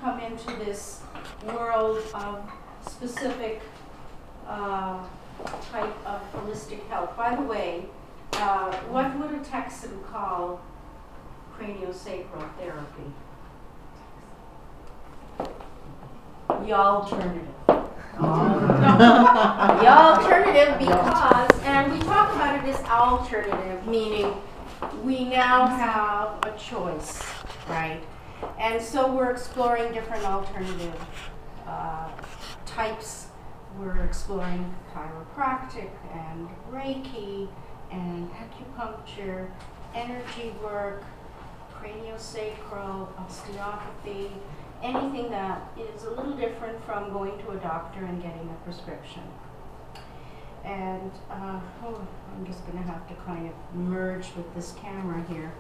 come into this world of specific type of holistic health. By the way, what would a Texan call craniosacral therapy? The alternative. The alternative, because, and we talk about it as alternative, meaning we now have a choice, right? And so we're exploring different alternative types. We're exploring chiropractic and Reiki and acupuncture, energy work, craniosacral, osteopathy, anything that is a little different from going to a doctor and getting a prescription. And I'm just going to have to kind of merge with this camera here.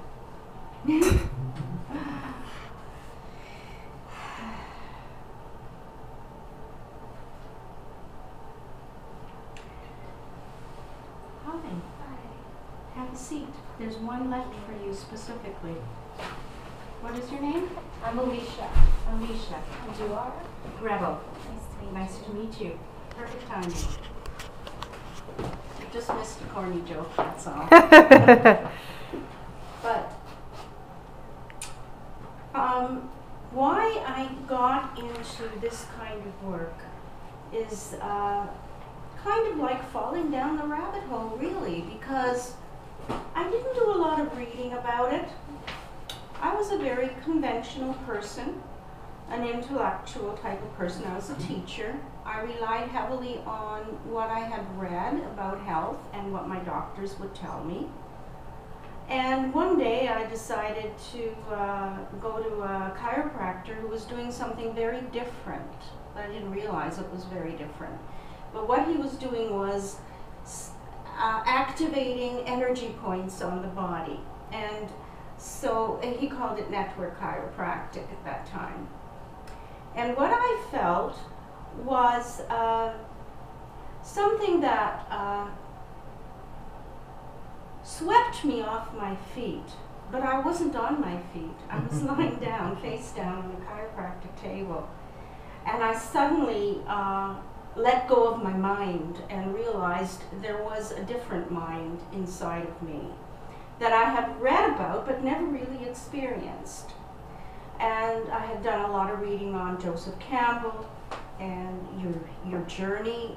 Hi. Have a seat. There's one left for you specifically. What is your name? I'm Alicia. Alicia. And you are? Grettal. Nice to meet you. Nice to meet you. Perfect timing. I just missed a corny joke, that's all. But why I got into this kind of work is kind of like falling down the rabbit hole, really, because I didn't do a lot of reading about it. I was a very conventional person, an intellectual type of person. I was a teacher. I relied heavily on what I had read about health and what my doctors would tell me. And one day I decided to go to a chiropractor who was doing something very different. I didn't realize it was very different. But what he was doing was activating energy points on the body. And so he called it network chiropractic at that time. And what I felt was something that swept me off my feet, but I wasn't on my feet. I was lying down, face down on the chiropractic table. And I suddenly let go of my mind and realized there was a different mind inside of me that I had read about but never really experienced. And I had done a lot of reading on Joseph Campbell and your journey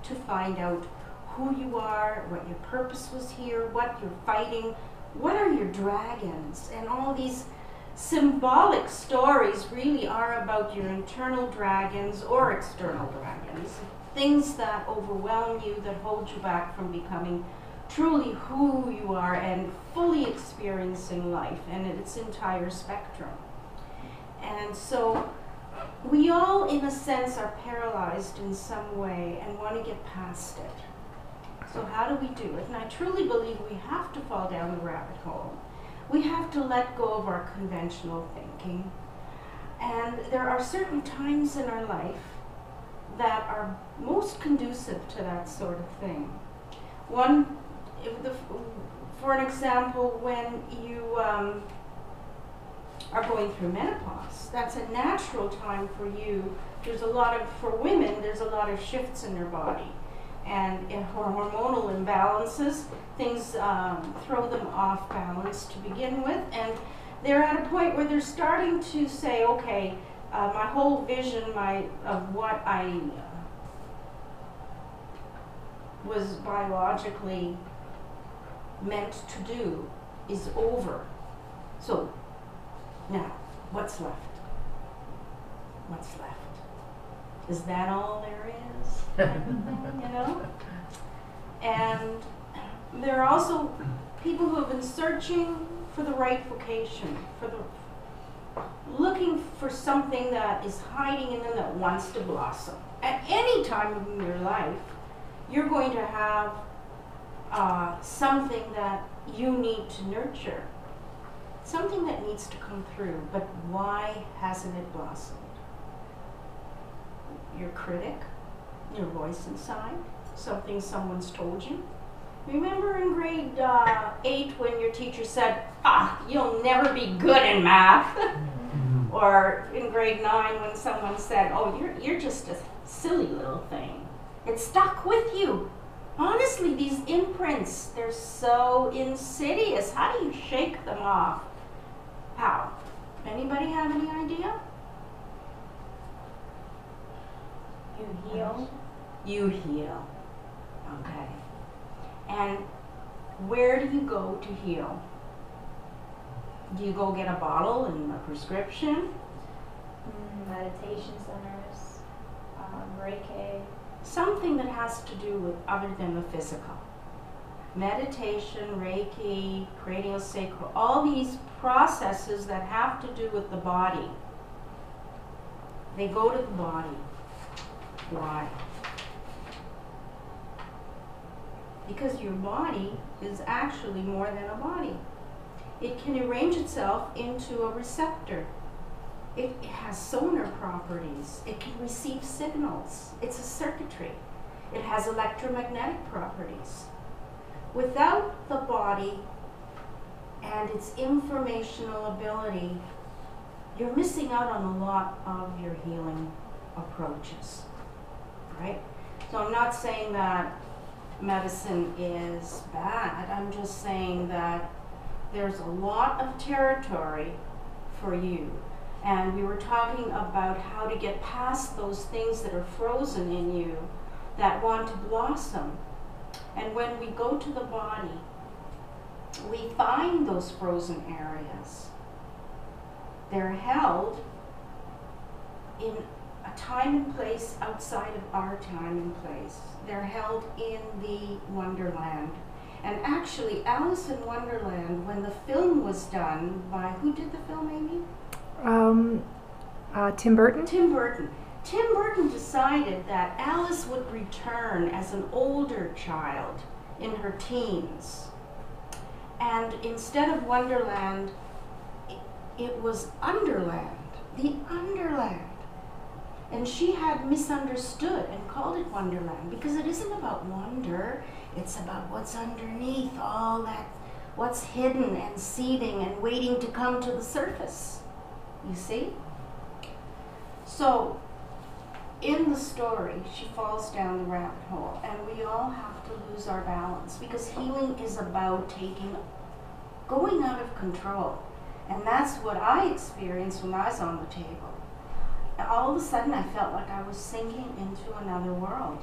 to find out who you are, what your purpose was here, what you're fighting, what are your dragons, and all these symbolic stories really are about your internal dragons or external dragons, things that overwhelm you, that hold you back from becoming truly who you are and fully experiencing life and its entire spectrum. And so we all, in a sense, are paralyzed in some way and want to get past it. So how do we do it? And I truly believe we have to fall down the rabbit hole. We have to let go of our conventional thinking. And there are certain times in our life that are most conducive to that sort of thing. One, for an example, when you are going through menopause, that's a natural time for you. There's a lot of, for women, there's a lot of shifts in their body. And in hormonal imbalances, things throw them off balance to begin with. And they're at a point where they're starting to say, okay, my whole vision of what I was biologically meant to do is over. So now, what's left? What's left? Is that all there is? You know? And there are also people who have been searching for the right vocation, looking for something that is hiding in them that wants to blossom. At any time in your life, you're going to have something that you need to nurture, something that needs to come through, but why hasn't it blossomed? Your critic, your voice inside, something someone's told you. Remember in grade 8 when your teacher said, you'll never be good in math? Or Or in grade 9 when someone said, oh, you're just a silly little thing. It stuck with you. Honestly, these imprints, they're so insidious. How do you shake them off? How? Anybody have any idea? You heal. You heal. Okay. And where do you go to heal? Do you go get a bottle and a prescription? Meditation centers, Reiki. Something that has to do with other than the physical. Meditation, Reiki, craniosacral, all these processes that have to do with the body. They go to the body. Why? Because your body is actually more than a body. It can arrange itself into a receptor. It has sonar properties. It can receive signals. It's a circuitry. It has electromagnetic properties. Without the body and its informational ability, you're missing out on a lot of your healing approaches, right? So I'm not saying that medicine is bad. I'm just saying that there's a lot of territory for you. And we were talking about how to get past those things that are frozen in you that want to blossom. And when we go to the body, we find those frozen areas. They're held in a time and place outside of our time and place. They're held in the Wonderland. And actually, Alice in Wonderland, when the film was done by, who did the film, Amy? Tim Burton? Tim Burton. Tim Burton decided that Alice would return as an older child in her teens. And instead of Wonderland, it was Underland, the Underland. And she had misunderstood and called it Wonderland because it isn't about wonder, it's about what's underneath all that, what's hidden and seething and waiting to come to the surface. You see? So, in the story, she falls down the rabbit hole, and we all have to lose our balance because healing is about going out of control. And that's what I experienced when I was on the table. All of a sudden, I felt like I was sinking into another world.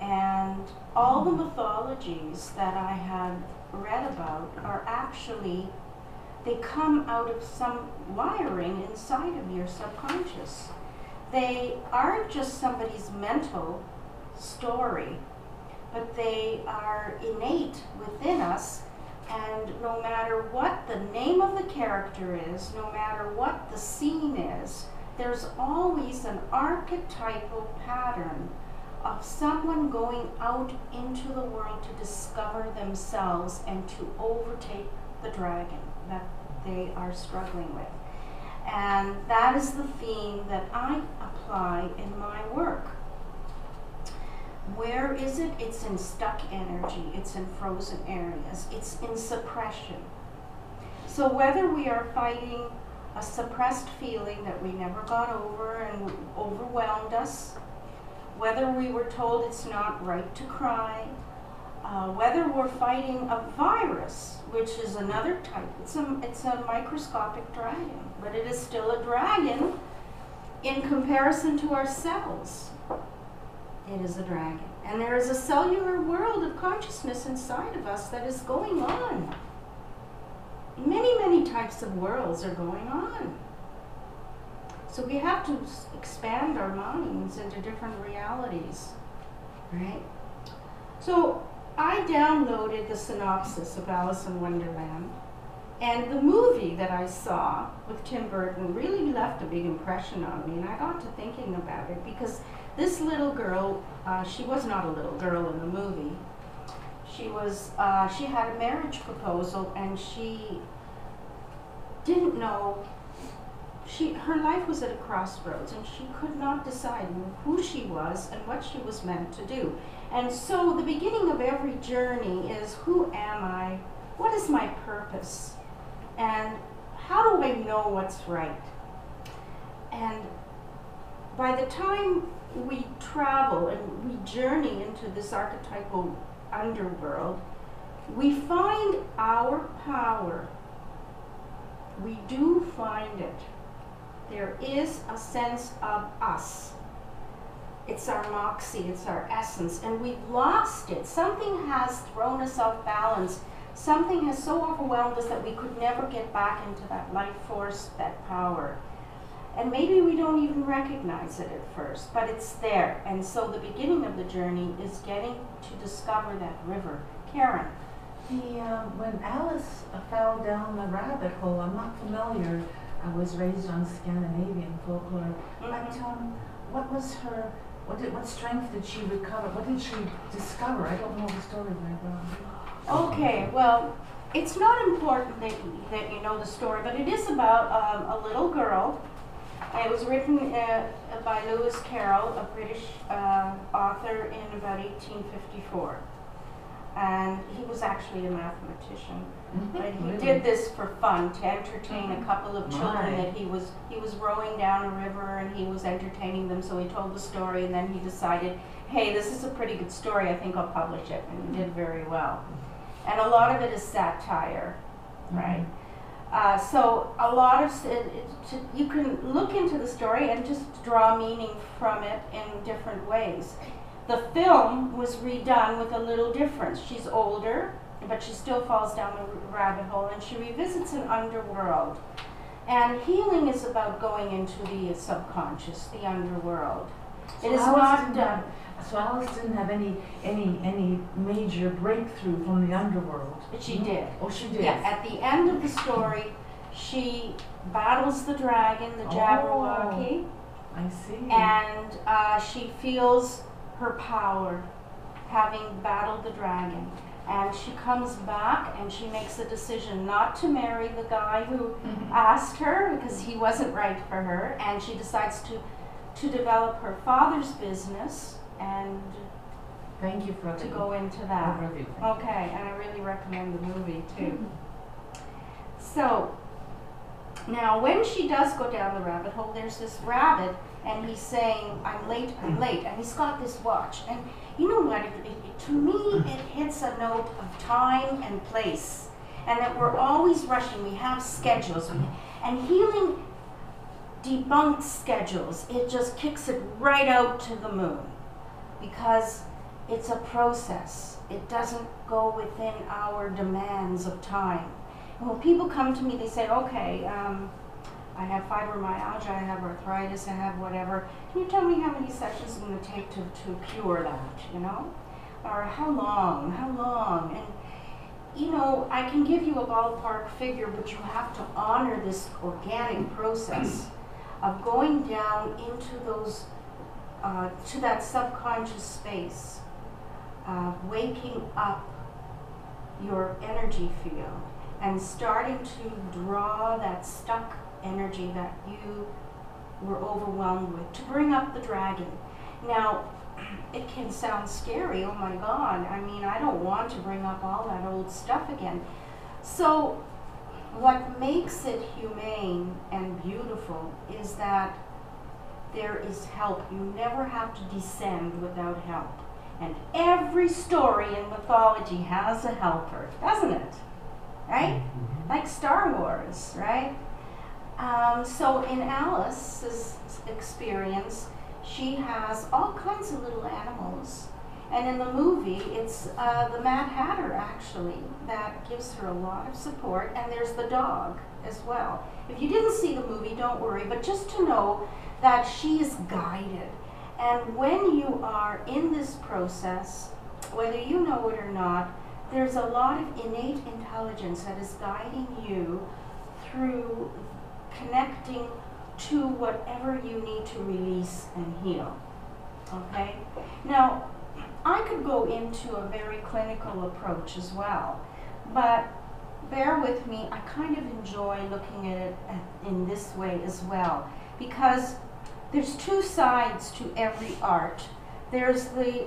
And all the mythologies that I had read about are actually, they come out of some wiring inside of your subconscious. They aren't just somebody's mental story, but they are innate within us. And no matter what the name of the character is, no matter what the scene is, there's always an archetypal pattern of someone going out into the world to discover themselves and to overtake the dragon that they are struggling with. And that is the theme that I apply in my work. Where is it? It's in stuck energy, it's in frozen areas, it's in suppression. So whether we are fighting a suppressed feeling that we never got over and overwhelmed us, whether we were told it's not right to cry, whether we're fighting a virus, which is another type, it's a microscopic dragon, but it is still a dragon in comparison to our cells. It is a dragon. And there is a cellular world of consciousness inside of us that is going on. Many, many types of worlds are going on. So we have to expand our minds into different realities, right? So I downloaded the synopsis of Alice in Wonderland, and the movie that I saw with Tim Burton really left a big impression on me, and I got to thinking about it because this little girl, she was not a little girl in the movie. She had a marriage proposal, and she didn't know, her life was at a crossroads, and she could not decide who she was and what she was meant to do. And so the beginning of every journey is, who am I? What is my purpose? And how do I know what's right? And by the time we travel and we journey into this archetypal underworld, we find our power. We do find it. There is a sense of us. It's our moxie, it's our essence, and we've lost it. Something has thrown us off balance. Something has so overwhelmed us that we could never get back into that life force, that power. And maybe we don't even recognize it at first, but it's there. And so the beginning of the journey is getting to discover that river. Karen. When Alice fell down the rabbit hole, I'm not familiar. I was raised on Scandinavian folklore. But what was her? What strength did she recover? What did she discover? I don't know the story very well. Okay, well, it's not important that you know the story, but it is about a little girl. It was written by Lewis Carroll, a British author, in about 1854. And he was actually a mathematician. But he did this for fun, to entertain a couple of children that he was rowing down a river and he was entertaining them, so he told the story and then he decided, hey, this is a pretty good story, I think I'll publish it, and he did very well. And a lot of it is satire, right? So a lot of you can look into the story and just draw meaning from it in different ways. The film was redone with a little difference. She's older, but she still falls down the rabbit hole, and she revisits an underworld. And healing is about going into the subconscious, the underworld. It is not done. So Alice didn't have any major breakthrough from the underworld. But she did. Oh, she did. Yeah. At the end of the story, she battles the dragon, the Jabberwocky. I see. And she feels her power, having battled the dragon. And she comes back and she makes a decision not to marry the guy who asked her, because he wasn't right for her, and she decides to develop her father's business and thank you for to go into that. Overview. Okay, and I really recommend the movie too. So now when she does go down the rabbit hole, there's this rabbit and he's saying, I'm late, and he's got this watch. And you know what, to me it hits a note of time and place, and that we're always rushing, we have schedules, and healing debunks schedules. It just kicks it right out to the moon, because it's a process. It doesn't go within our demands of time. And when people come to me, they say, okay, I have fibromyalgia, I have arthritis, I have whatever. Can you tell me how many sessions it's going to take to cure that, you know? Or how long? And, you know, I can give you a ballpark figure, but you have to honor this organic process of going down into those, to that subconscious space, waking up your energy field and starting to draw that stuck energy that you were overwhelmed with, to bring up the dragon. Now, it can sound scary, oh my God, I mean, I don't want to bring up all that old stuff again. So, what makes it humane and beautiful is that there is help. You never have to descend without help. And every story in mythology has a helper, doesn't it? Right? Like Star Wars, right? So in Alice's experience, she has all kinds of little animals. And in the movie, it's the Mad Hatter, actually, that gives her a lot of support. And there's the dog as well. If you didn't see the movie, don't worry. But just to know that she is guided. And when you are in this process, whether you know it or not, there's a lot of innate intelligence that is guiding you through connecting to whatever you need to release and heal. Okay? Now, I could go into a very clinical approach as well, but bear with me, I kind of enjoy looking at it in this way as well, because there's two sides to every art. There's the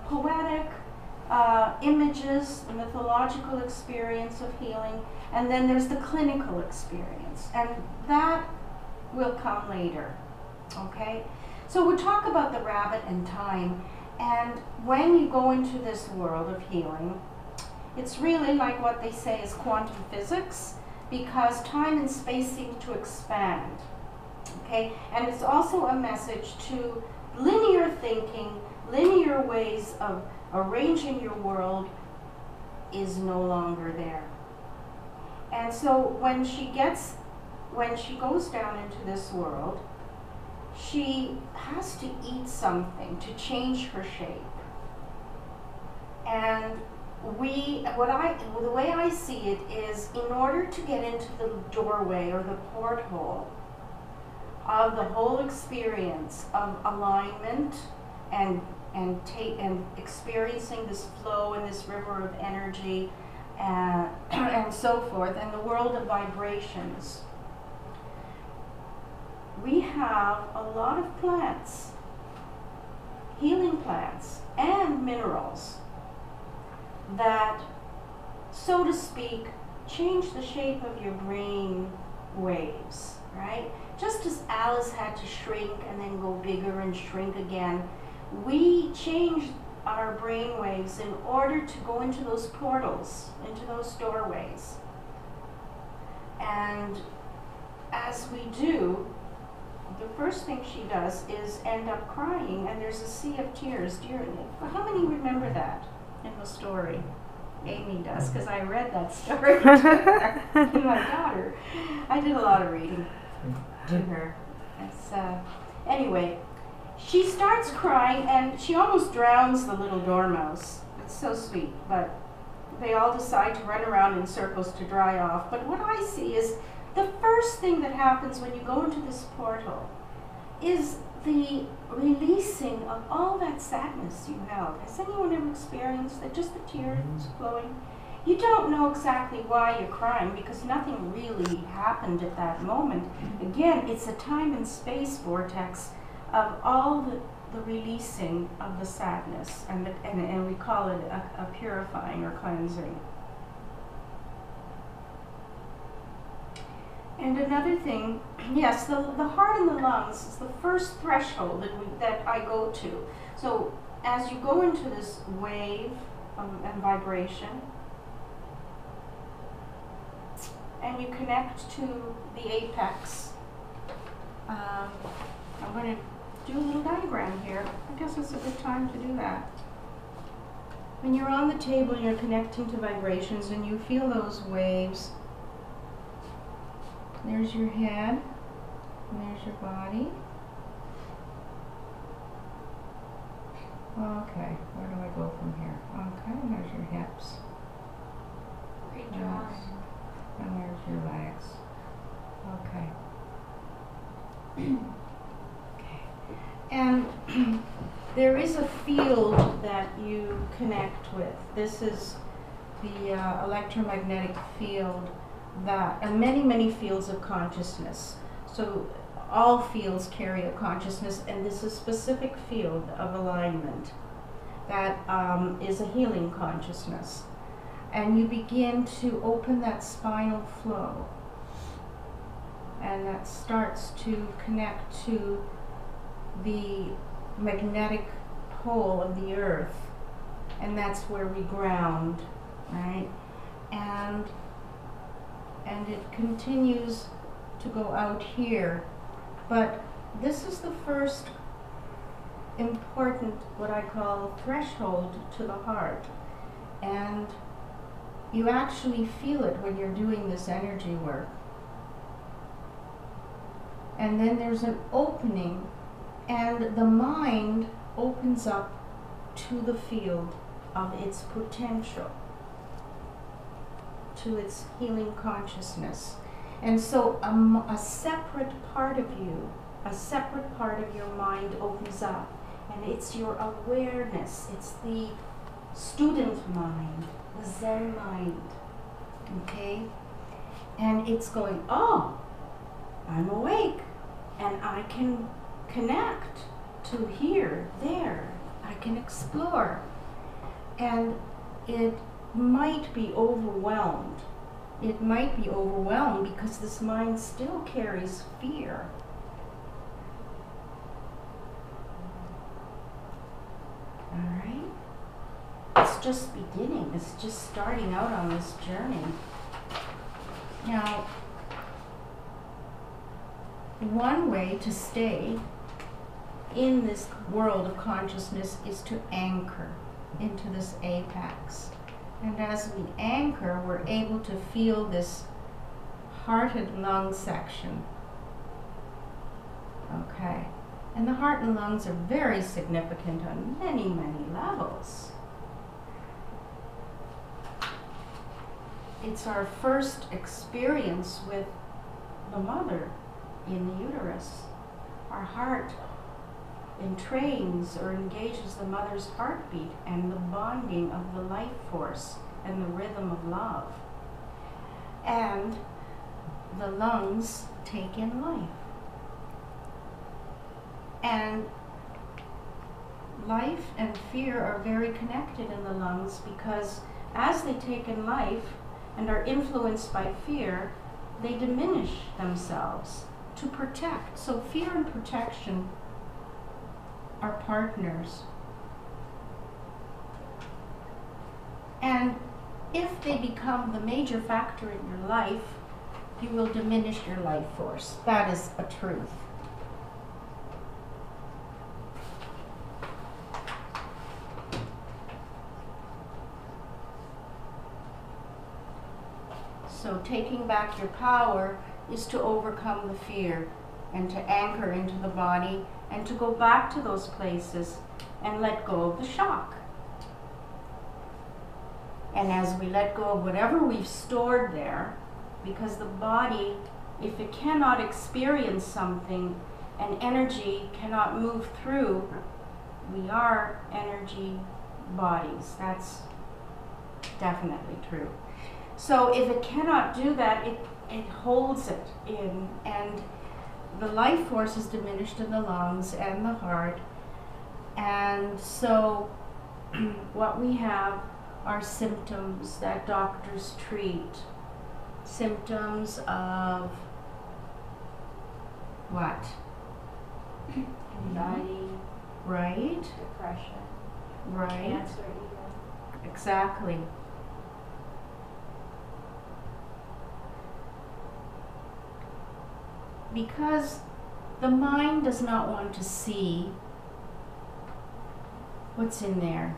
poetic images, the mythological experience of healing, and then there's the clinical experience. And that will come later. Okay? So we'll talk about the rabbit and time. And when you go into this world of healing, it's really like what they say is quantum physics, because time and space seem to expand. Okay? And it's also a message to linear thinking, linear ways of arranging your world is no longer there. And so when she goes down into this world, she has to eat something to change her shape. And the way I see it is, in order to get into the doorway or the porthole of the whole experience of alignment and experiencing this flow and this river of energy and so forth, and the world of vibrations, we have a lot of plants, healing plants and minerals that, so to speak, change the shape of your brain waves, right? Just as Alice had to shrink and then go bigger and shrink again, we change our brain waves in order to go into those portals, into those doorways. And as we do, the first thing she does is end up crying, and there's a sea of tears. How many remember that in the story? Amy does, because I read that story to my daughter. I did a lot of reading to her. Anyway, she starts crying, and she almost drowns the little dormouse. It's so sweet, but they all decide to run around in circles to dry off. But what I see is, the first thing that happens when you go into this portal is the releasing of all that sadness you held. Has anyone ever experienced that? Just the tears flowing? You don't know exactly why you're crying, because nothing really happened at that moment. Again, it's a time and space vortex of all the releasing of the sadness, and we call it a purifying or cleansing. And another thing, yes, the heart and the lungs is the first threshold that I go to. So as you go into this wave and vibration, and you connect to the apex, I'm going to do a little diagram here. I guess it's a good time to do that. When you're on the table and you're connecting to vibrations and you feel those waves, there's your head, and there's your body. Okay, where do I go from here? Okay, there's your hips. Great drawing. And there's your legs. Okay. Okay. And there is a field that you connect with. This is the electromagnetic field and many fields of consciousness. So all fields carry a consciousness, and this is a specific field of alignment that is a healing consciousness. And you begin to open that spinal flow, and that starts to connect to the magnetic pole of the earth, and that's where we ground, right? And it continues to go out here. But this is the first important, what I call, threshold to the heart. And you actually feel it when you're doing this energy work. And then there's an opening, and the mind opens up to the field of its potential, to its healing consciousness. And so a separate part of you, a separate part of your mind opens up, and it's your awareness. It's the student mind, the Zen mind, okay? And it's going, oh, I'm awake, and I can connect to here, there, I can explore. And it might be overwhelmed. It might be overwhelmed because this mind still carries fear. All right? It's just beginning. It's just starting out on this journey. Now, one way to stay in this world of consciousness is to anchor into this apex. And as we anchor, we're able to feel this heart and lung section. Okay. And the heart and lungs are very significant on many, many levels. It's our first experience with the mother in the uterus. Our heart entrains or engages the mother's heartbeat and the bonding of the life force and the rhythm of love. And the lungs take in life. And life and fear are very connected in the lungs, because as they take in life and are influenced by fear, they diminish themselves to protect. So fear and protection are partners. And if they become the major factor in your life, you will diminish your life force. That is a truth. So taking back your power is to overcome the fear and to anchor into the body and to go back to those places and let go of the shock. And as we let go of whatever we've stored there, because the body, if it cannot experience something and energy cannot move through, we are energy bodies. That's definitely true. So if it cannot do that, it holds it in, and the life force is diminished in the lungs and the heart. And so what we have are symptoms that doctors treat. Symptoms of what? Anxiety, Right? depression, Right? cancer even. Exactly. Because the mind does not want to see what's in there.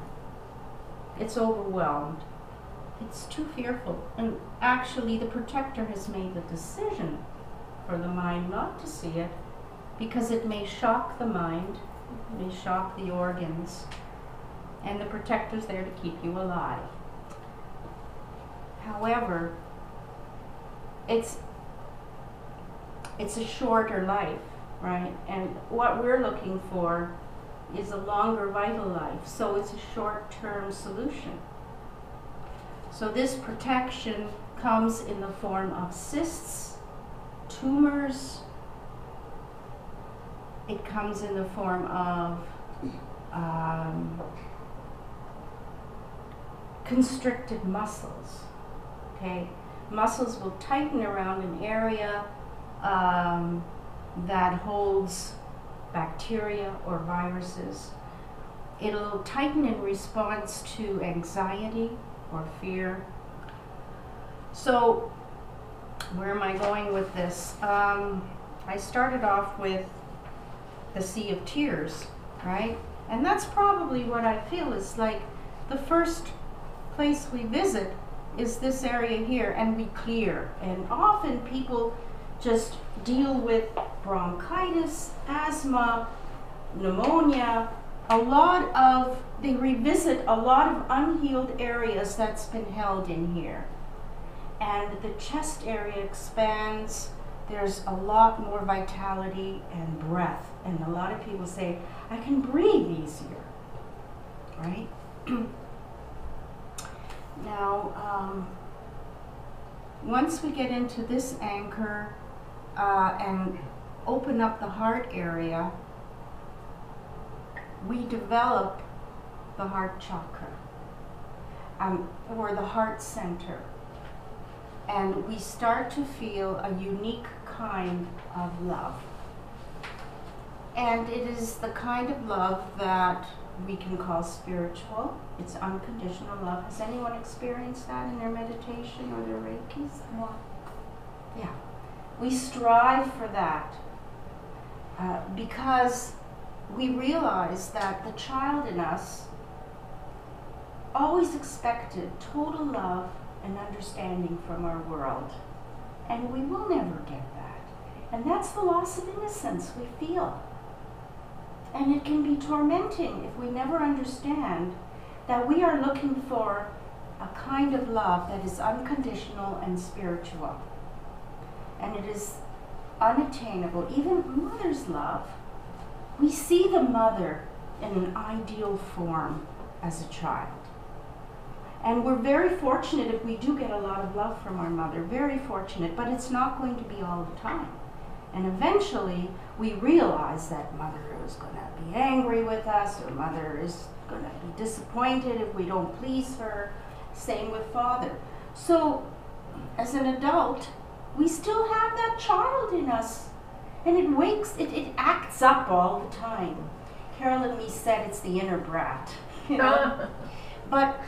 It's overwhelmed. It's too fearful. And actually, the protector has made the decision for the mind not to see it, because it may shock the mind, it may shock the organs, and the protector's there to keep you alive. However, it's a shorter life, right? And what we're looking for is a longer vital life, so it's a short-term solution. So this protection comes in the form of cysts, tumors. It comes in the form of constricted muscles. Okay, muscles will tighten around an area that holds bacteria or viruses. It'll tighten in response to anxiety or fear. So where am I going with this? I started off with the Sea of Tears, right? And that's probably what I feel is like the first place we visit is this area here, and we clear. And often people just deal with bronchitis, asthma, pneumonia, they revisit a lot of unhealed areas that's been held in here. And the chest area expands, there's a lot more vitality and breath. And a lot of people say, I can breathe easier, right? Now, once we get into this anchor and open up the heart area, we develop the heart chakra, or the heart center. And we start to feel a unique kind of love. And it is the kind of love that we can call spiritual. It's unconditional love. Has anyone experienced that in their meditation or their Reikis? Yeah. We strive for that because we realize that the child in us always expected total love and understanding from our world. And we will never get that. And that's the loss of innocence we feel. And it can be tormenting if we never understand that we are looking for a kind of love that is unconditional and spiritual. And it is unattainable. Even mother's love. We see the mother in an ideal form as a child. And we're very fortunate if we do get a lot of love from our mother, very fortunate, but it's not going to be all the time. And eventually we realize that mother is going to be angry with us, or mother is going to be disappointed if we don't please her. Same with father. So as an adult, we still have that child in us, and it acts up all the time. Carol and me said it's the inner brat, you know. But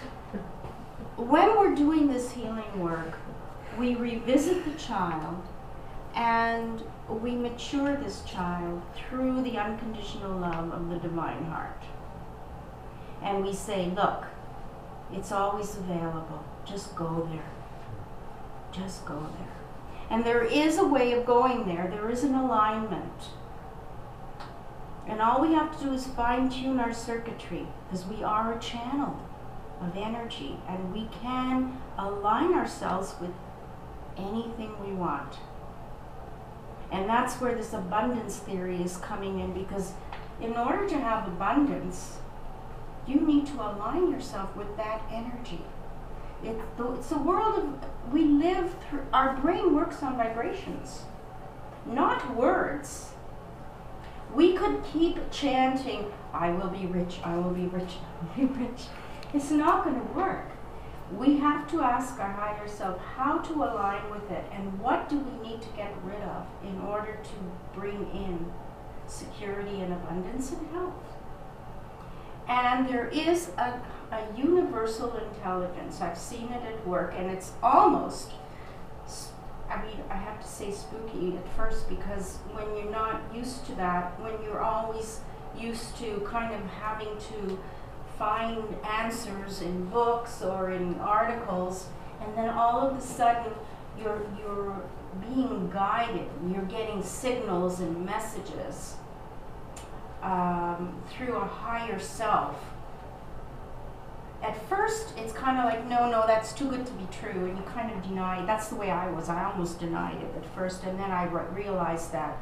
when we're doing this healing work, we revisit the child and we mature this child through the unconditional love of the divine heart. And we say, look, it's always available. Just go there. Just go there. And there is a way of going there. There is an alignment. And all we have to do is fine-tune our circuitry, because we are a channel of energy, and we can align ourselves with anything we want. And that's where this abundance theory is coming in, because in order to have abundance, you need to align yourself with that energy. It's a world of, we live through, our brain works on vibrations, not words. We could keep chanting, I will be rich, I will be rich, I will be rich. It's not going to work. We have to ask our higher self how to align with it, and what do we need to get rid of in order to bring in security and abundance and health. And there is a universal intelligence. I've seen it at work, and it's almost, I mean, I have to say spooky at first, because when you're not used to that, when you're always used to kind of having to find answers in books or in articles, and then all of a sudden you're being guided, you're getting signals and messages through a higher self. At first it's kind of like, no, that's too good to be true, and you kind of deny it. That's the way I was. I almost denied it at first, and then I realized that,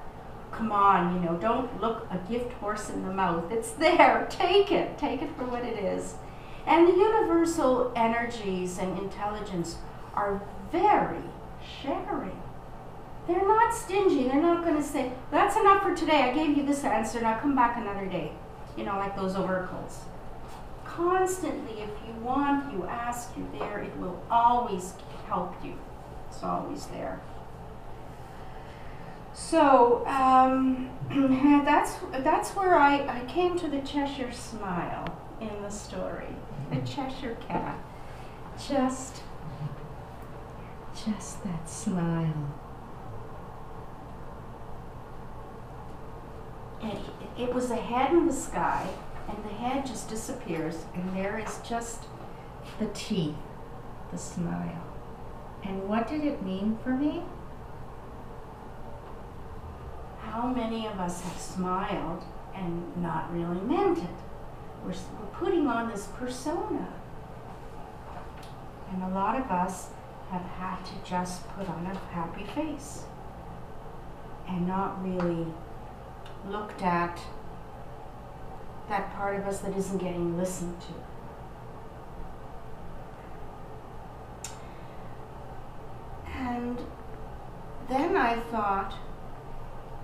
come on, don't look a gift horse in the mouth. It's there. Take it for what it is. And the universal energies and intelligence are very sharing. They're not stingy. They're not going to say, that's enough for today. I gave you this answer. Now come back another day. Like those oracles. Constantly, if you want, you ask, you're there. It will always help you. It's always there. So that's where I came to the Cheshire smile in the story. The Cheshire cat. Just that smile. And it was a head in the sky, and the head just disappears, and there is just the teeth, the smile. And what did it mean for me? How many of us have smiled and not really meant it? We're putting on this persona. And a lot of us have had to just put on a happy face and not really looked at that part of us that isn't getting listened to. And then I thought,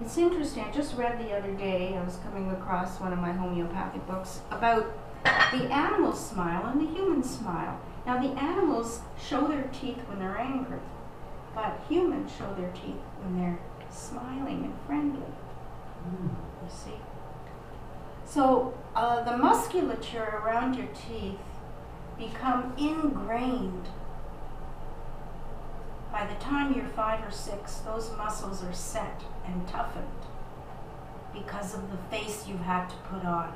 it's interesting, I just read the other day, I was coming across one of my homeopathic books about the animal smile and the human smile. Now the animals show their teeth when they're angry, but humans show their teeth when they're smiling and friendly. You see? So the musculature around your teeth become ingrained. By the time you're 5 or 6, those muscles are set and toughened because of the face you've had to put on.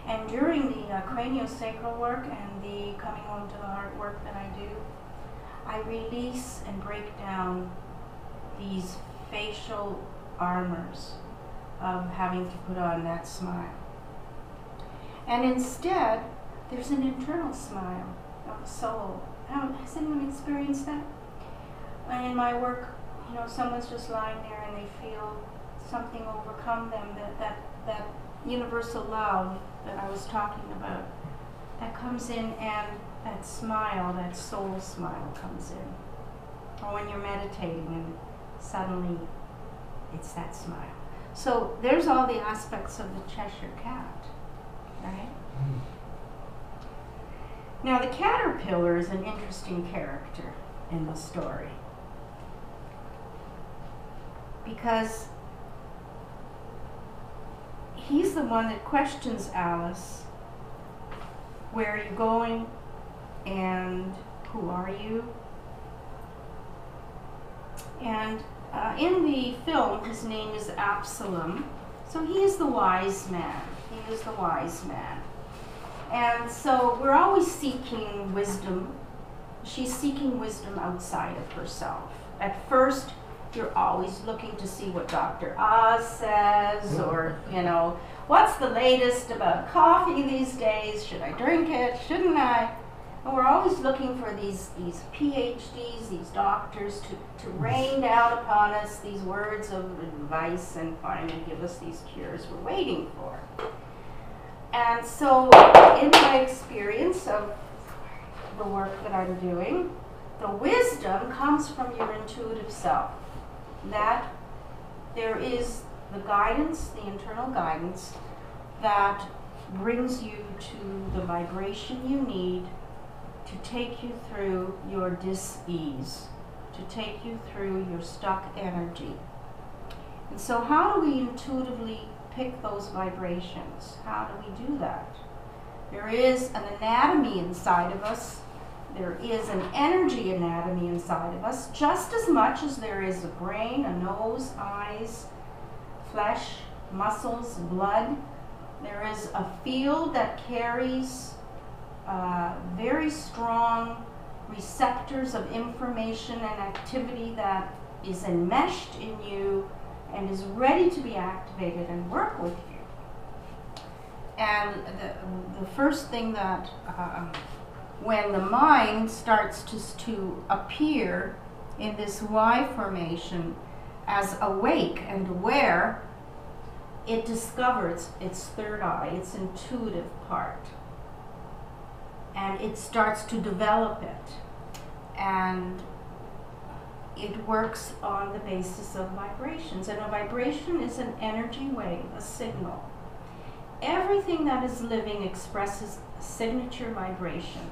And during the craniosacral work and the coming home to the heart work that I do, I release and break down these facial armors of having to put on that smile. And instead, there's an internal smile of the soul. Has anyone experienced that? In my work, you know, someone's just lying there and they feel something overcome them, that universal love that I was talking about, that comes in, and that smile, that soul smile comes in. Or when you're meditating and suddenly it's that smile. So there's all the aspects of the Cheshire Cat, right? Now the caterpillar is an interesting character in the story because he's the one that questions Alice, where are you going and who are you? And in the film, his name is Absalom, so he is the wise man. He is the wise man. And so we're always seeking wisdom. She's seeking wisdom outside of herself. At first, you're always looking to see what Dr. Oz says, or, you know, what's the latest about coffee these days? Should I drink it? Shouldn't I? And we're always looking for these PhDs, these doctors to rain down upon us these words of advice and finally give us these cures we're waiting for. And so in my experience of the work that I'm doing, the wisdom comes from your intuitive self. That there is the guidance, the internal guidance, that brings you to the vibration you need to take you through your dis-ease, to take you through your stuck energy. And so how do we intuitively pick those vibrations? How do we do that? There is an anatomy inside of us. There is an energy anatomy inside of us, just as much as there is a brain, a nose, eyes, flesh, muscles, blood. There is a field that carries very strong receptors of information and activity that is enmeshed in you and is ready to be activated and work with you. And the first thing that when the mind starts to appear in this Y formation as awake and aware, it discovers its third eye, its intuitive part. And it starts to develop it. And it works on the basis of vibrations. And a vibration is an energy wave, a signal. Everything that is living expresses a signature vibration.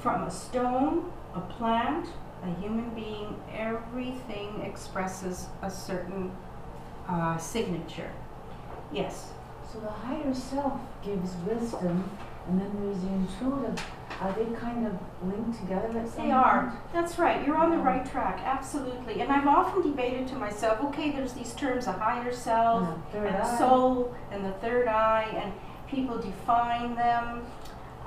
From a stone, a plant, a human being, everything expresses a certain signature. Yes? So the higher self gives wisdom, and then there's the intuitive. Are they kind of linked together at some They are. point? That's right. You're on the right track. Absolutely. And I've often debated to myself, okay, there's these terms, a higher self, Third and eye. soul, and the third eye, and people define them.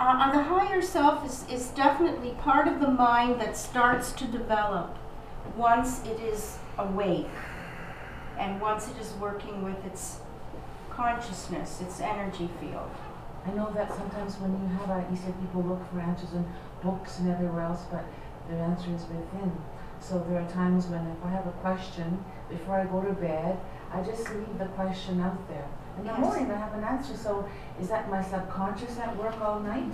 And the higher self is definitely part of the mind that starts to develop once it is awake and once it is working with its consciousness, its energy field. I know that sometimes when you said people look for answers in books and everywhere else, but their answer is within. So there are times when if I have a question, before I go to bed, I just leave the question out there. In the morning I have an answer, so is that my subconscious at work all night?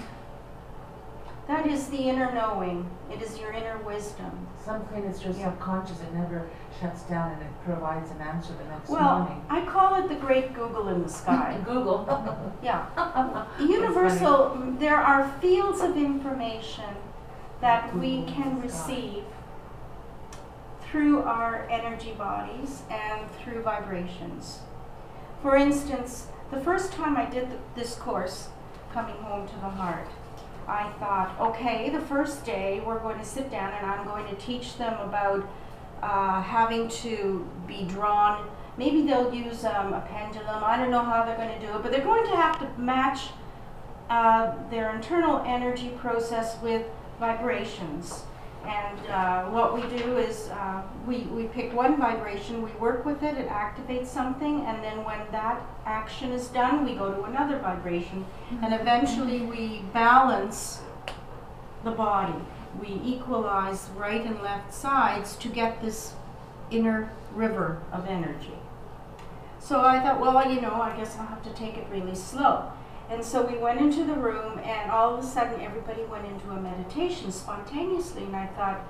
That is the inner knowing. It is your inner wisdom. Something it's your subconscious, it never shuts down and it provides an answer the next Well, morning. I call it the great Google in the sky. Google. Yeah. Universal, there are fields of information that we can receive through our energy bodies and through vibrations. For instance, the first time I did this course, Coming Home to the Heart, I thought, okay, the first day we're going to sit down and I'm going to teach them about having to be drawn. Maybe they'll use a pendulum. I don't know how they're going to do it, but they're going to have to match their internal energy process with vibrations. And what we do is we pick one vibration, we work with it, it activates something, and then when that action is done, we go to another vibration, and eventually we balance the body. We equalize right and left sides to get this inner river of energy. So I thought, well, you know, I guess I'll have to take it really slow. And so we went into the room, and all of a sudden everybody went into a meditation spontaneously, and I thought,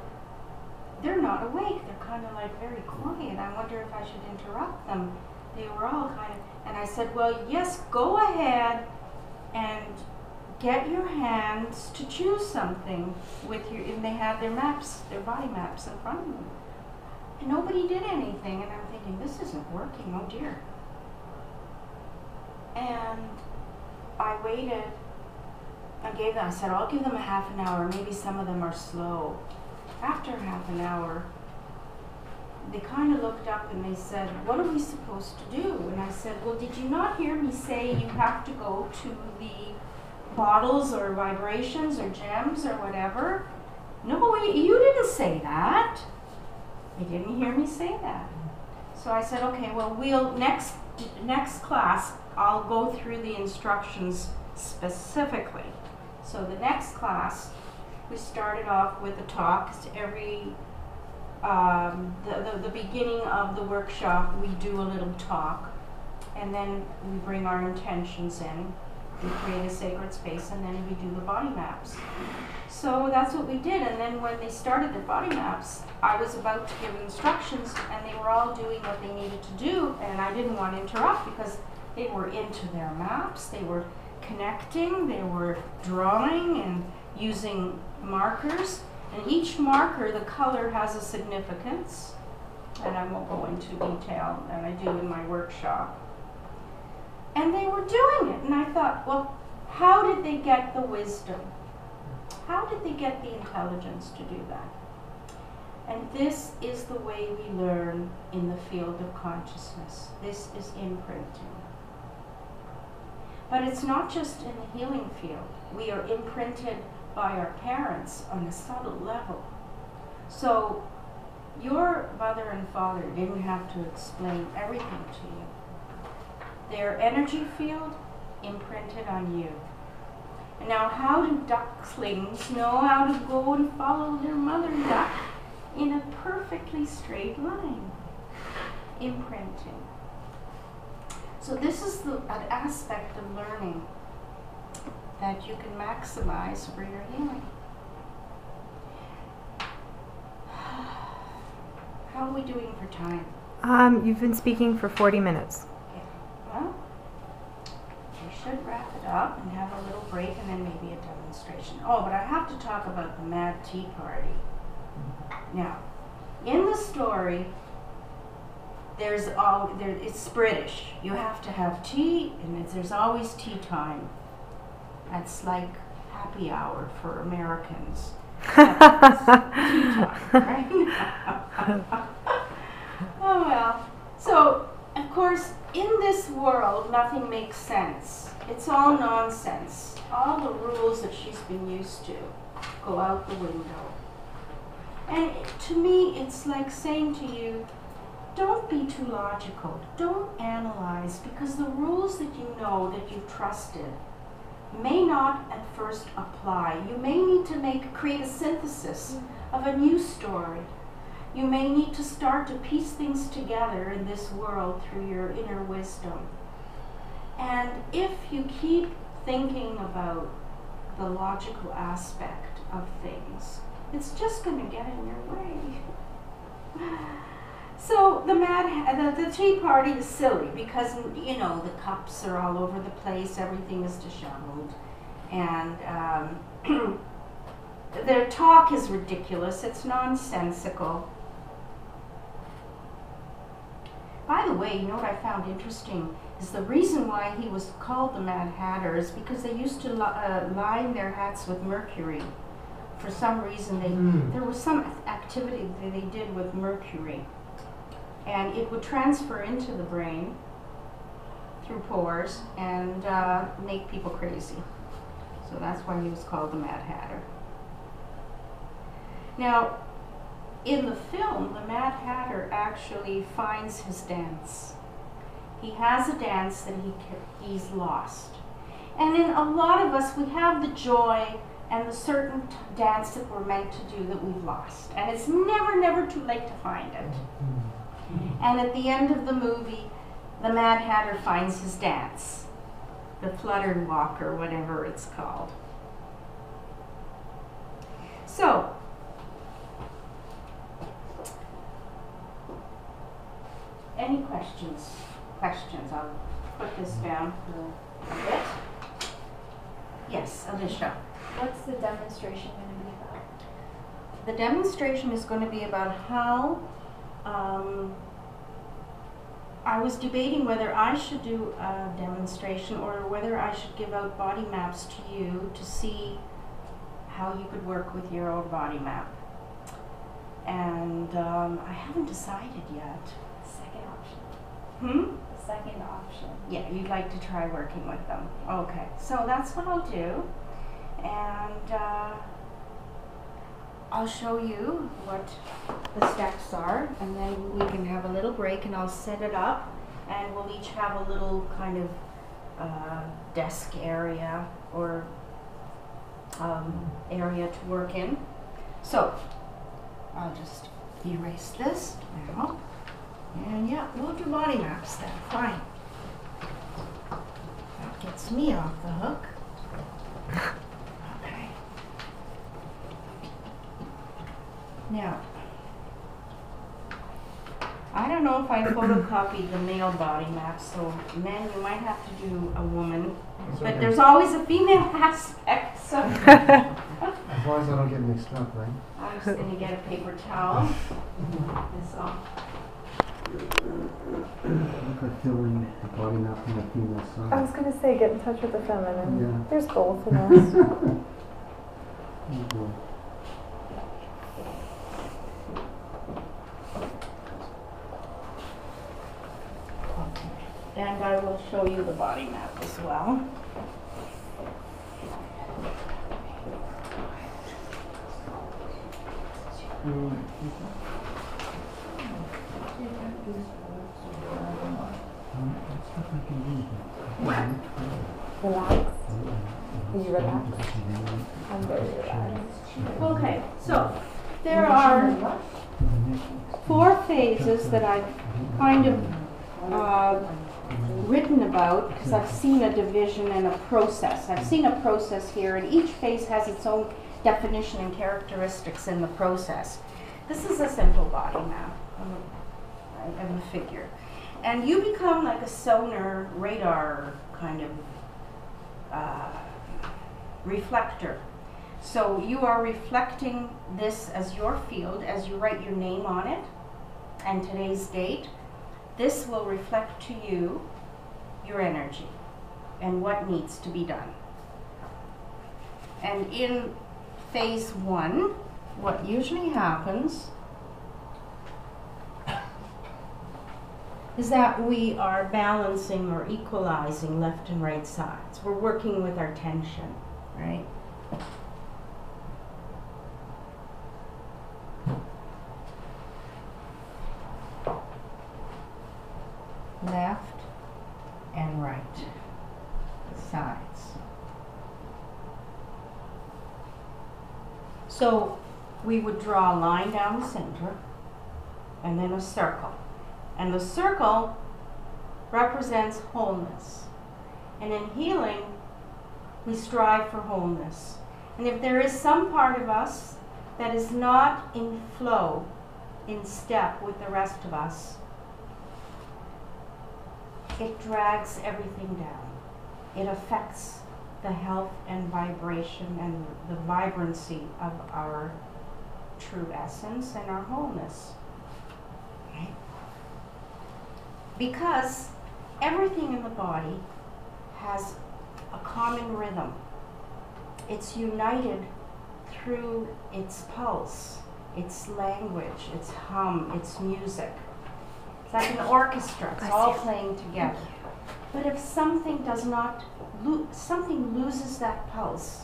they're not awake, they're kind of like very quiet. I wonder if I should interrupt them. They were all kind of, and I said, well, yes, go ahead and get your hands to choose something with your, and they had their maps, their body maps in front of them. And nobody did anything, and I'm thinking, this isn't working, oh dear. And I waited, I said, I'll give them a half an hour, maybe some of them are slow. After half an hour, they kind of looked up and they said, what are we supposed to do? And I said, well, did you not hear me say you have to go to the bottles or vibrations or gems or whatever? No, you didn't say that. They didn't hear me say that. So I said, okay, well, next class, I'll go through the instructions specifically. So the next class, we started off with a talk. Every the beginning of the workshop, we do a little talk, and then we bring our intentions in. We create a sacred space, and then we do the body maps. So that's what we did, and then when they started their body maps, I was about to give instructions, and they were all doing what they needed to do, and I didn't want to interrupt because they were into their maps, they were connecting, they were drawing and using markers, and each marker, the color has a significance, and I won't go into detail, and I do in my workshop. And they were doing it, and I thought, well, how did they get the wisdom? How did they get the intelligence to do that? And this is the way we learn in the field of consciousness. This is imprinting. But it's not just in the healing field. We are imprinted by our parents on a subtle level. So your mother and father didn't have to explain everything to you. Their energy field imprinted on you. And now how do ducklings know how to go and follow their mother duck in a perfectly straight line? Imprinting. So this is an aspect of learning that you can maximize for your healing. How are we doing for time? You've been speaking for 40 minutes. Well, we should wrap it up and have a little break and then maybe a demonstration. Oh, but I have to talk about the Mad Tea Party. Now, in the story, it's British. You have to have tea, and there's always tea time. That's like happy hour for Americans. That's tea time, right? Oh well. So, of course, in this world, nothing makes sense. It's all nonsense. All the rules that she's been used to go out the window. And to me, it's like saying to you, don't be too logical. Don't analyze, because the rules that you know, that you've trusted, may not at first apply. You may need to create a synthesis of a new story. You may need to start to piece things together in this world through your inner wisdom. And if you keep thinking about the logical aspect of things, it's just going to get in your way. So the tea party is silly because, you know, the cups are all over the place, everything is disheveled, and their talk is ridiculous, it's nonsensical. By the way, you know what I found interesting? is the reason why he was called the Mad Hatter is because they used to line their hats with mercury. For some reason, there was some activity that they did with mercury, and it would transfer into the brain through pores and make people crazy. So that's why he was called the Mad Hatter. Now, in the film, the Mad Hatter actually finds his dance. He has a dance that he's lost. And in a lot of us, we have the joy and the certain dance that we're meant to do that we've lost. And it's never, never too late to find it. And at the end of the movie, the Mad Hatter finds his dance, the flutter walk or whatever it's called. So, any questions? I'll put this down for a bit. Yes, Alicia. What's the demonstration going to be about? The demonstration is going to be about how I was debating whether I should do a demonstration or whether I should give out body maps to you to see how you could work with your own body map. And I haven't decided yet. Second option. The second option. Yeah, you'd like to try working with them. Okay, so that's what I'll do. And I'll show you what the steps are, and then we can have a little break and I'll set it up, and we'll each have a little kind of desk area or area to work in. So I'll just erase this now. And yeah, we'll do body maps then, fine. That gets me off the hook. Okay. Now, I don't know if I photocopied the male body map, so men, you might have to do a woman. But there's always a female aspect, so. As long as I don't get mixed up, right? I'm just going to get a paper towel. This off. Look at filling the body map from the female I side. was going to say, get in touch with the feminine. Yeah. There's both in us. Oh, boy. And I will show you the body map as well. Relax. Are you relaxed? I'm very relaxed. Okay, so there are 4 phases that I've kind of written about because I've seen a division and a process. I've seen a process here, and each phase has its own definition and characteristics in the process. This is a simple body map of a figure. And you become like a sonar radar kind of reflector. So you are reflecting this as your field as you write your name on it and today's date. This will reflect to you your energy and what needs to be done. And in phase 1, what usually happens is that we are balancing or equalizing left and right sides. We're working with our tension, right? Left and right sides. So we would draw a line down the center and then a circle. And the circle represents wholeness. And in healing, we strive for wholeness. And if there is some part of us that is not in flow, in step with the rest of us, it drags everything down. It affects the health and vibration and the vibrancy of our true essence and our wholeness. Right? Because everything in the body has a common rhythm. It's united through its pulse, its language, its hum, its music. It's like an orchestra, it's all playing together. But if something does not, something loses that pulse,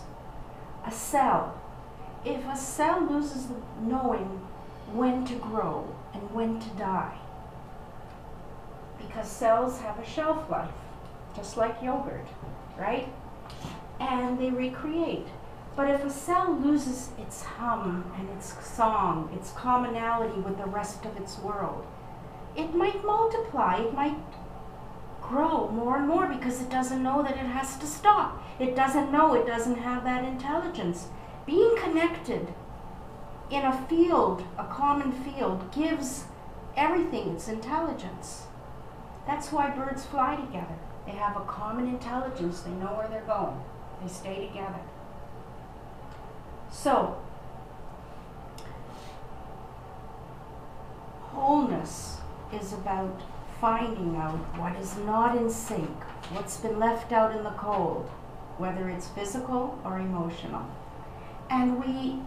a cell, if a cell loses the knowing when to grow and when to die, because cells have a shelf life, just like yogurt, right? And they recreate. But if a cell loses its hum and its song, its commonality with the rest of its world, it might multiply, it might grow more and more because it doesn't know that it has to stop. It doesn't know, it doesn't have that intelligence. Being connected in a field, a common field, gives everything its intelligence. That's why birds fly together. They have a common intelligence. They know where they're going. They stay together. So, wholeness is about finding out what is not in sync, what's been left out in the cold, whether it's physical or emotional. And we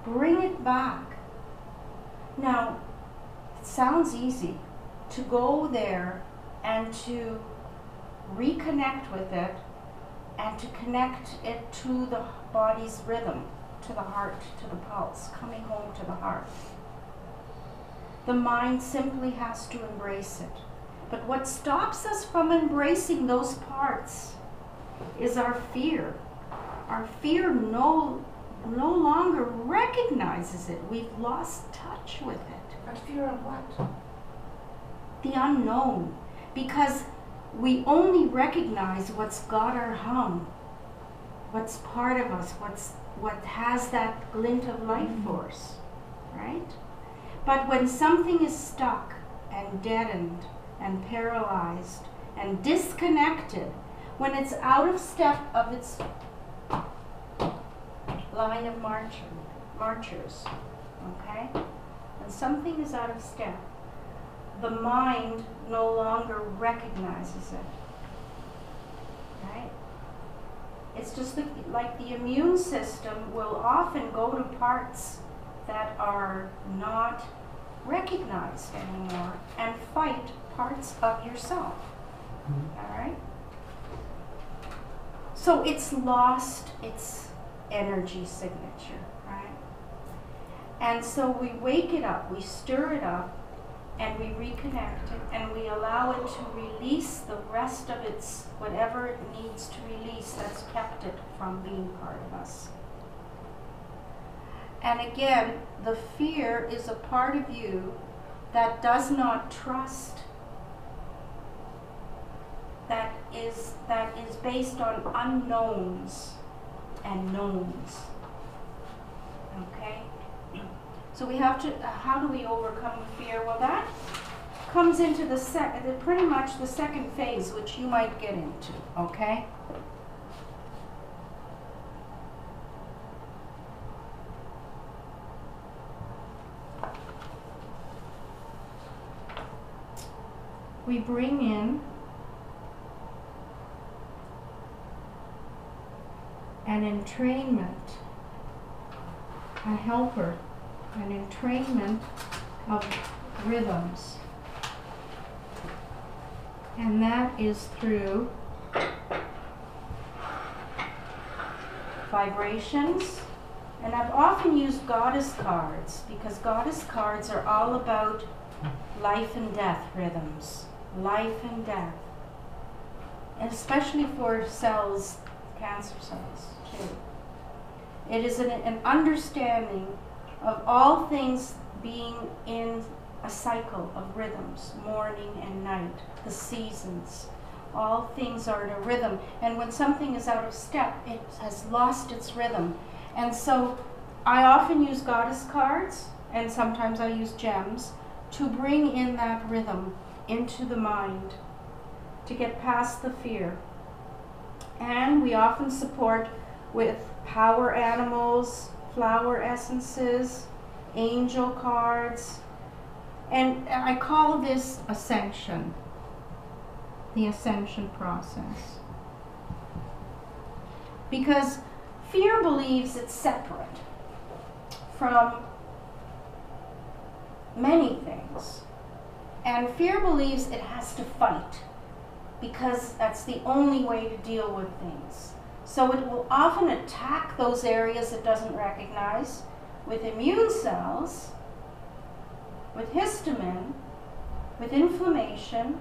bring it back. Now, it sounds easy to go there and to reconnect with it and to connect it to the body's rhythm, to the heart, to the pulse, coming home to the heart. The mind simply has to embrace it. But what stops us from embracing those parts is our fear. Our fear no longer recognizes it. We've lost touch with it. But fear of what? The unknown. Because we only recognize what's got our hum, what's part of us, what has that glint of life force, right? But when something is stuck and deadened and paralyzed and disconnected, when it's out of step of its line of marchers, okay? When something is out of step, the mind no longer recognizes it, right? It's just like the immune system will often go to parts that are not recognized anymore and fight parts of yourself, all right? So it's lost its energy signature, right? And so we wake it up, we stir it up, and we reconnect it, and we allow it to release the rest of its, whatever it needs to release that's kept it from being part of us. And again, the fear is a part of you that does not trust, that is based on unknowns and knowns. Okay? So we have to, how do we overcome fear? Well, that comes into pretty much the second phase, which you might get into, okay? We bring in an entrainment, a helper, an entrainment of rhythms. And that is through vibrations. And I've often used goddess cards because goddess cards are all about life and death rhythms. Life and death. And especially for cells, cancer cells too. It is an understanding of all things being in a cycle of rhythms, morning and night, the seasons. All things are in a rhythm. And when something is out of step, it has lost its rhythm. And so I often use goddess cards, and sometimes I use gems, to bring in that rhythm into the mind, to get past the fear. And we often support with power animals, flower essences, angel cards, and I call this ascension. the ascension process. Because fear believes it's separate from many things. And fear believes it has to fight because that's the only way to deal with things. So it will often attack those areas it doesn't recognize with immune cells, with histamine, with inflammation.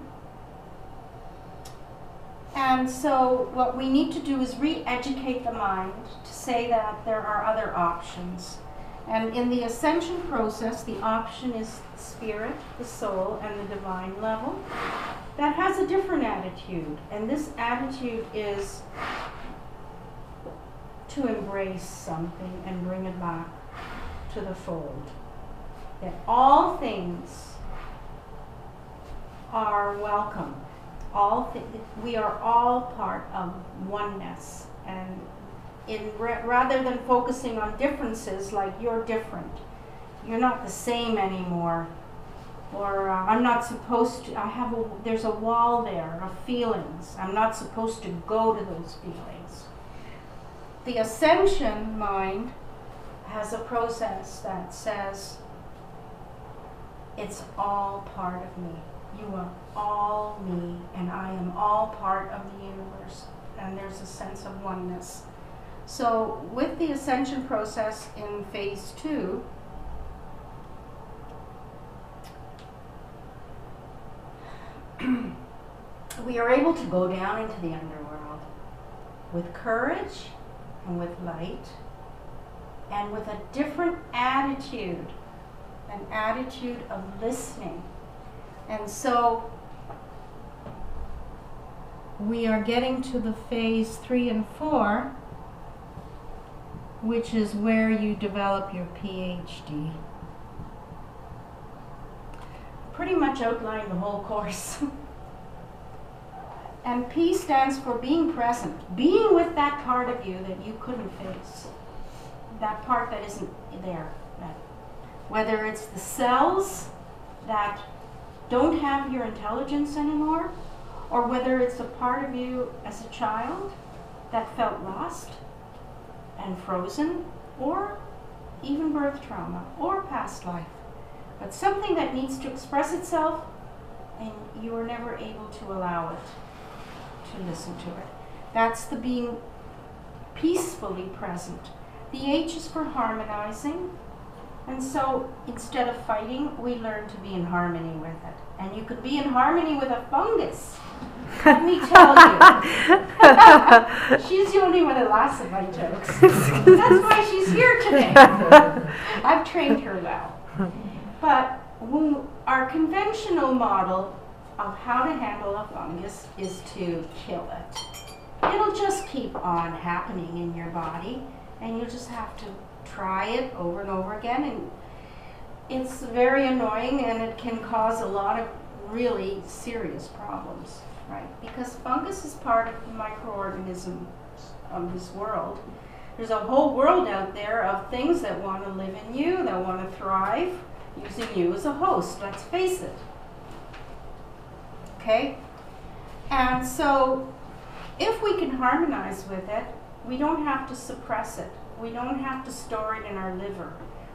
And so what we need to do is re-educate the mind to say that there are other options. And in the ascension process, the option is the spirit, the soul, and the divine level. That has a different attitude. And this attitude is to embrace something and bring it back to the fold. That all things are welcome. We are all part of oneness, and rather than focusing on differences like you're different, you're not the same anymore, or I'm not supposed to, there's a wall there of feelings, I'm not supposed to go to those feelings. The ascension mind has a process that says it's all part of me. You are all me, and I am all part of the universe, and there's a sense of oneness. So with the ascension process in phase 2, we are able to go down into the underworld with courage and with light and with a different attitude, an attitude of listening. And so we are getting to the phase 3 and 4, which is where you develop your PhD. Pretty much outlined the whole course. And P stands for being present, being with that part of you that you couldn't face, that part that isn't there. Whether it's the cells that don't have your intelligence anymore, or whether it's a part of you as a child that felt lost and frozen, or even birth trauma, or past life. But something that needs to express itself, and you were never able to allow it, to listen to it. That's the being peacefully present. The H is for harmonizing. And so instead of fighting, we learn to be in harmony with it. And you could be in harmony with a fungus. Let me tell you. She's the only one that laughs at my jokes. That's why she's here today. I've trained her well. But our conventional model of how to handle a fungus is to kill it. It'll just keep on happening in your body, and you'll just have to try it over and over again, and it's very annoying, and it can cause a lot of really serious problems, right? Because fungus is part of the microorganisms of this world. There's a whole world out there of things that want to live in you, that want to thrive using you as a host, let's face it. Okay? And so if we can harmonize with it, we don't have to suppress it. We don't have to store it in our liver.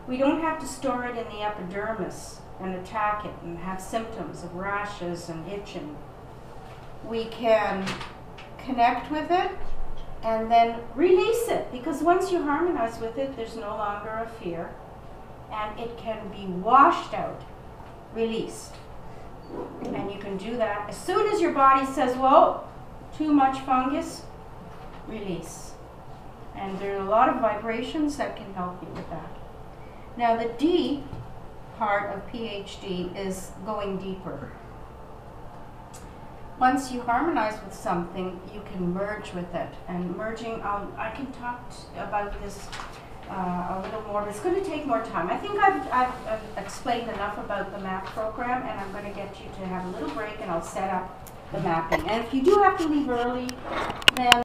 We don't have to store it in the epidermis and attack it and have symptoms of rashes and itching. We can connect with it and then release it, because once you harmonize with it, there's no longer a fear, and it can be washed out, released. And you can do that as soon as your body says, whoa, too much fungus, release. And there are a lot of vibrations that can help you with that. Now the D part of PhD is going deeper. Once you harmonize with something, you can merge with it. And merging, I can talk about this a little more, but it's going to take more time. I think I've explained enough about the MAP program, and I'm going to get you to have a little break, and I'll set up the mapping. And if you do have to leave early, then